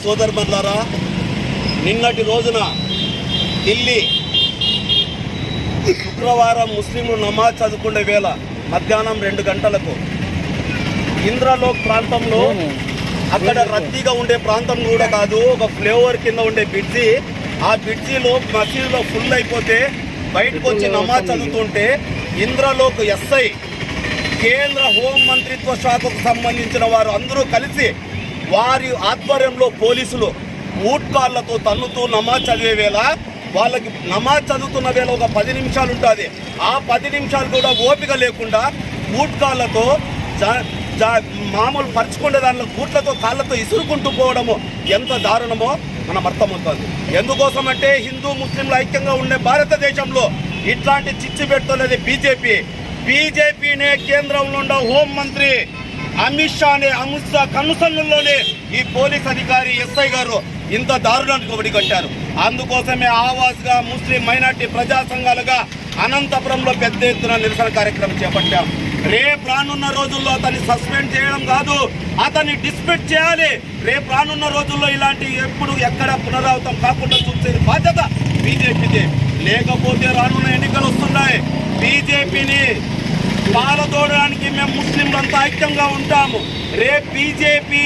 సోదరులారా, నిన్నటి రోజున ఢిల్లీ శుక్రవారం ముస్లింలు నమాజ్ చదువుకునే వేళ మధ్యాహ్నం 2 గంటలకు ఇంద్రలోక్ ప్రాంతంలో అక్కడ రద్దీగా ఉండే ప్రాంతం కూడా కాదు, ఒక ఫ్లైఓవర్ కింద ఉండే బ్రిడ్జి, ఆ బ్రిడ్జిలో మసీదులో ఫుల్ అయిపోతే బయటకు వచ్చి నమాజ్ చదువుతుంటే ఇంద్రలోక్ ఎస్ఐ, కేంద్ర హోం మంత్రిత్వ శాఖకు సంబంధించిన వారు అందరూ కలిసి వారి ఆధ్వర్యంలో పోలీసులు ఊట్కాళ్లతో తన్నుతూ నమాజ్ చదివే వేళ, వాళ్ళకి నమాజ్ చదువుతున్న వేళ ఒక 10 నిమిషాలు ఉంటుంది, ఆ 10 నిమిషాలు కూడా ఓపిక లేకుండా ఊట్కాళ్లతో మామూలు పరుచుకునే దాంట్లో బూట్లతో కాళ్ళతో ఇసురుకుంటూ పోవడము ఎంత దారుణమో మనం అర్థమవుతుంది. ఎందుకోసమంటే హిందూ ముస్లింలు ఐక్యంగా ఉండే భారతదేశంలో ఇట్లాంటి చిచ్చు పెడుతున్నది బీజేపీనే కేంద్రంలో ఉన్న హోం మంత్రి అమిత్ షా కనుసన్నల్లోనే ఈ పోలీస్ అధికారి ఎస్ఐ గారు ఇంత దారుణానికి ఒడిగట్టారు. అందుకోసమే ఆవాజ్గా ముస్లిం మైనార్టీ ప్రజా సంఘాలుగా అనంతపురంలో పెద్ద ఎత్తున నిరసన కార్యక్రమం చేపట్టాం. రేపు రానున్న రోజుల్లో అతన్ని సస్పెండ్ చేయడం కాదు, అతన్ని డిస్మిస్ చేయాలి. రేపు రానున్న రోజుల్లో ఇలాంటి ఎప్పుడు ఎక్కడ పునరావృతం కాకుండా చూసే బాధ్యత బీజేపీదే. లేకపోతే రానున్న ఎన్నికలు వస్తున్నాయి, బీజేపీని పాలదోడడానికి మేము ముస్లింలంతా ఐక్యంగా ఉంటాము. రేపు బీజేపీ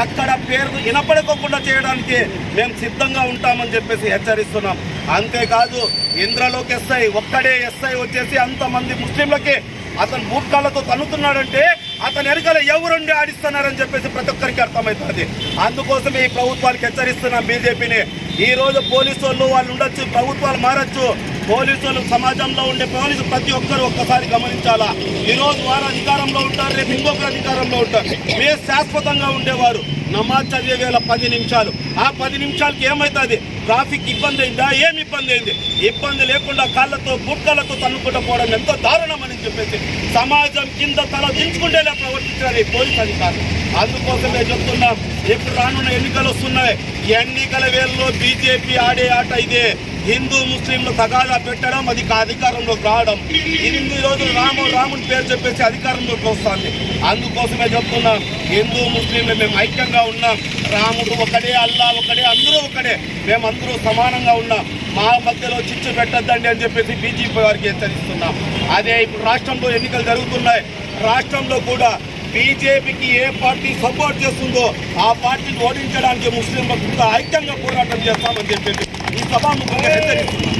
ఎక్కడ పేరు వినపడకోకుండా చేయడానికి మేము సిద్ధంగా ఉంటామని చెప్పేసి హెచ్చరిస్తున్నాం. అంతేకాదు, ఇంద్రలోక్ ఒక్కడే ఎస్ఐ వచ్చేసి అంతమంది ముస్లింలకి అతను బూట్కాళ్లతో తన్నుతున్నాడంటే అతని వెనకాల ఎవరుండి ఆడిస్తున్నారని చెప్పేసి ప్రతి ఒక్కరికి అర్థమవుతుంది. అందుకోసమే ఈ ప్రభుత్వానికి హెచ్చరిస్తున్నాం బీజేపీని. ఈరోజు పోలీసు వాళ్ళు ఉండొచ్చు, ప్రభుత్వాలు మారచ్చు, పోలీసులు సమాజంలో ఉండే పోలీసు ప్రతి ఒక్కరు ఒక్కసారి గమనించాలా. ఈరోజు వారు అధికారంలో ఉంటారు, రేపు ఇంకొకరు అధికారంలో ఉంటారు. మీరు శాశ్వతంగా ఉండేవారు. నమాజ్ చదివే వేళ 10 నిమిషాలు, ఆ 10 నిమిషాలకి ఏమవుతుంది? ట్రాఫిక్ ఇబ్బంది అయిందా? ఏమి ఇబ్బంది అయింది? ఇబ్బంది లేకుండా కాళ్ళతో బుట్కాలతో తన్నుకుంటూ పోవడం ఎంతో దారుణమని చెప్పేసి సమాజం కింద తల దించుకుంటేనే ప్రవర్తించారు ఈ పోలీస్ అధికారులు. అందుకోసమే చెప్తున్నాం, ఇప్పుడు రానున్న ఎన్నికలు వస్తున్నాయి. ఎన్నికల వేళలో బీజేపీ ఆడే ఆట ఇదే. హిందూ ముస్లింలు తగాదా పెట్టడం, అది అధికారంలోకి రావడం. ఇన్ని రోజులు రాముని పేరు చెప్పేసి అధికారంలోకి వస్తుంది. అందుకోసమే చెప్తున్నాం, హిందూ ముస్లింలు మేము ఐక్యంగా ఉన్నాం. రాముడు ఒకడే, అల్లా ఒకడే, అందరూ ఒకడే, మేమందరూ సమానంగా ఉన్నాం. మా మధ్యలో చిచ్చు పెట్టద్దండి అని చెప్పేసి బీజేపీ వారికి హెచ్చరిస్తున్నాం. అదే ఇప్పుడు రాష్ట్రంలో ఎన్నికలు జరుగుతున్నాయి. రాష్ట్రంలో కూడా బీజేపీకి ఏ పార్టీ సపోర్ట్ చేస్తుందో ఆ పార్టీని ఓడించడానికి ముస్లింలకు ఐక్యంగా పోరాటం చేస్తామని చెప్పేసి ఈ సభాముఖంగా హెచ్చరిస్తున్నాం.